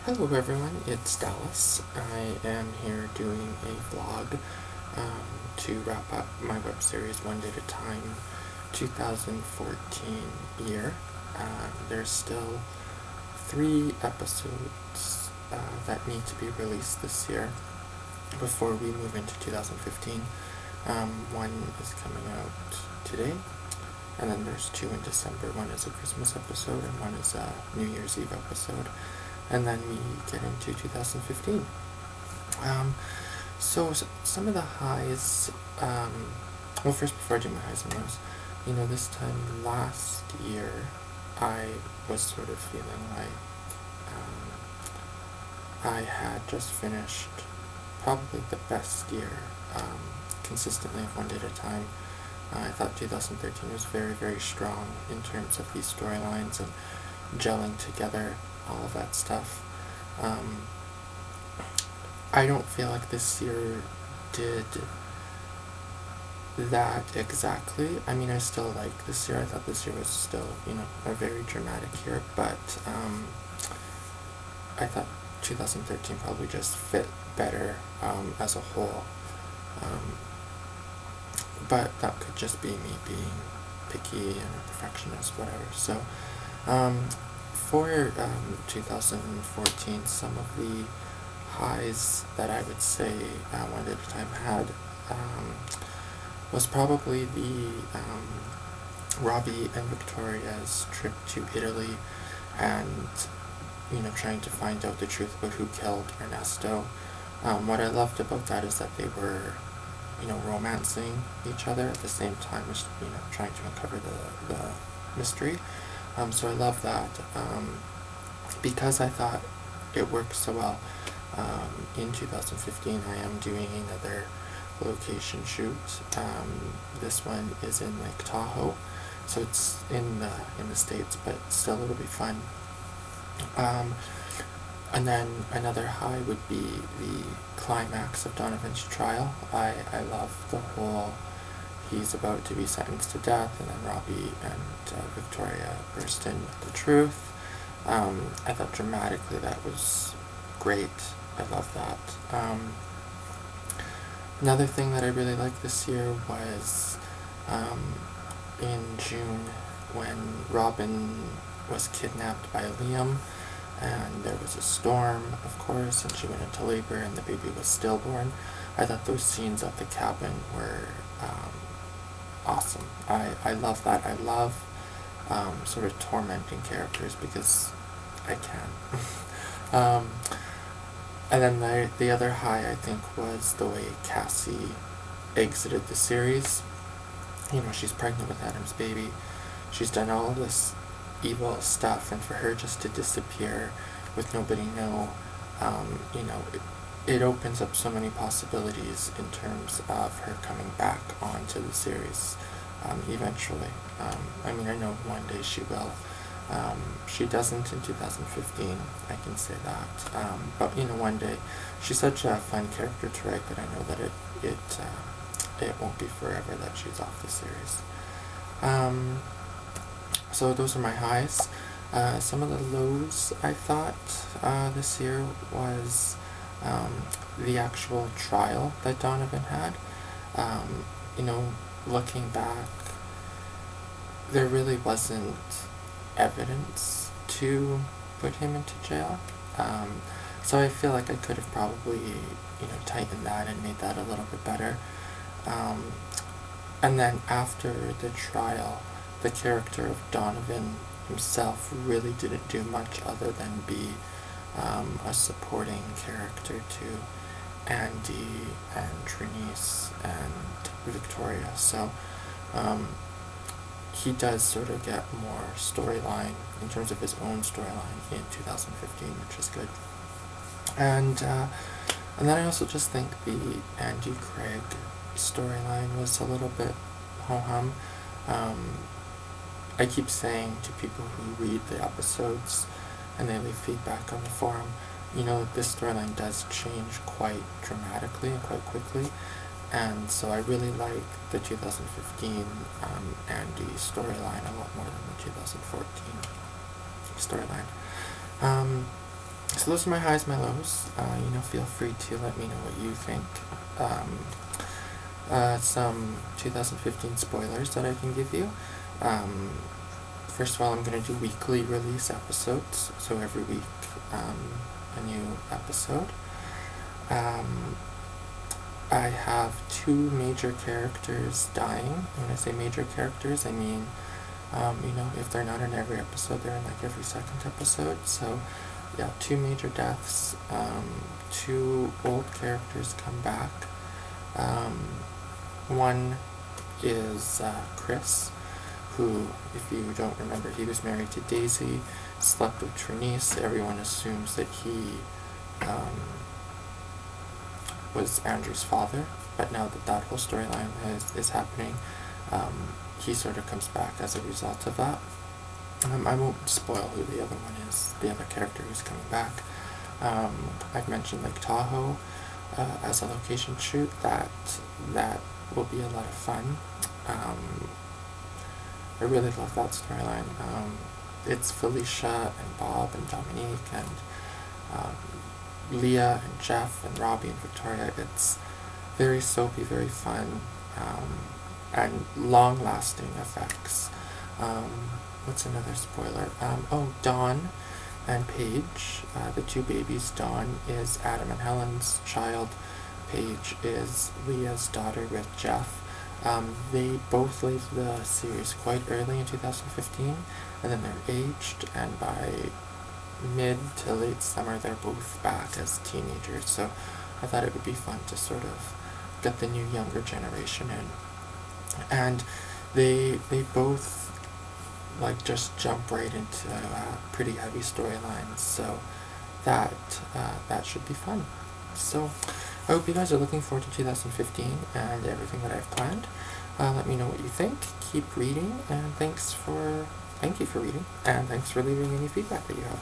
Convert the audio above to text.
Hello everyone, it's Dallas. I am here doing a vlog to wrap up my web series One Day at a Time 2014 year. There's still 3 episodes that need to be released this year before we move into 2015. One is coming out today, and then there's 2 in December. One is a Christmas episode and one is a New Year's Eve episode. And then we get into 2015. So some of the highs, well, first before I do my highs and lows, this time last year, I was sort of feeling like I had just finished probably the best year, consistently of One Day at a Time. I thought 2013 was very, very strong in terms of these storylines and gelling together, all of that stuff. I don't feel like this year did that exactly. I mean, I still like this year. I thought this year was still, a very dramatic year, but I thought 2013 probably just fit better as a whole. But that could just be me being picky and a perfectionist, whatever. So, for 2014, some of the highs that I would say One Day at a Time had was probably the Robbie and Victoria's trip to Italy and, trying to find out the truth about who killed Ernesto. What I loved about that is that they were, romancing each other at the same time as, trying to uncover the mystery. So I love that. Because I thought it worked so well, in 2015 I am doing another location shoot. This one is in Lake Tahoe, so it's in the States, but still it'll be fun. And then another high would be the climax of Donovan's trial. I love the whole, he's about to be sentenced to death, and then Robbie and Victoria burst in with the truth. I thought dramatically that was great. I love that. Another thing that I really liked this year was in June when Robin was kidnapped by Liam, and there was a storm, of course, and she went into labor and the baby was stillborn. I thought those scenes at the cabin were awesome. I love that. I love sort of tormenting characters because I can. And then the other high, I think, was the way Cassie exited the series. She's pregnant with Adam's baby. She's done all of this evil stuff, and for her just to disappear with nobody know, it opens up so many possibilities in terms of her coming back onto the series eventually. I know one day she will. She doesn't in 2015, I can say that. But one day, she's such a fun character to write that I know that it won't be forever that she's off the series. So those are my highs. Some of the lows I thought this year was the actual trial that Donovan had. Looking back, there really wasn't evidence to put him into jail. So I feel like I could have probably, tightened that and made that a little bit better. And then after the trial, the character of Donovan himself really didn't do much other than be a supporting character to Andy and Trinice and Victoria. So he does sort of get more storyline in terms of his own storyline in 2015, which is good. And then I also just think the Andy Craig storyline was a little bit ho-hum. I keep saying to people who read the episodes and they leave feedback on the forum, this storyline does change quite dramatically and quite quickly, and so I really like the 2015 Andy storyline a lot more than the 2014 storyline. So those are my highs, my lows. Feel free to let me know what you think. Some 2015 spoilers that I can give you. First of all, I'm going to do weekly release episodes, so every week a new episode. I have two major characters dying. When I say major characters, I mean, if they're not in every episode, they're in like every second episode. So, yeah, two major deaths. Two old characters come back. One is Chris, who, if you don't remember, he was married to Daisy, slept with Trinice. Everyone assumes that he was Andrew's father, but now that whole storyline is happening, he sort of comes back as a result of that. I won't spoil who the other one is, the other character who's coming back. I've mentioned Lake Tahoe as a location shoot. That will be a lot of fun. I really love that storyline. It's Felicia and Bob and Dominique and Leah and Jeff and Robbie and Victoria. It's very soapy, very fun, and long-lasting effects. What's another spoiler? Dawn and Paige, the two babies. Dawn is Adam and Helen's child. Paige is Leah's daughter with Jeff. They both leave the series quite early in 2015, and then they're aged, and by mid to late summer they're both back as teenagers. So I thought it would be fun to sort of get the new younger generation in. And they both just jump right into pretty heavy storylines, so that should be fun. So I hope you guys are looking forward to 2015 and everything that I've planned. Let me know what you think. Keep reading, and thank you for reading, and thanks for leaving any feedback that you have.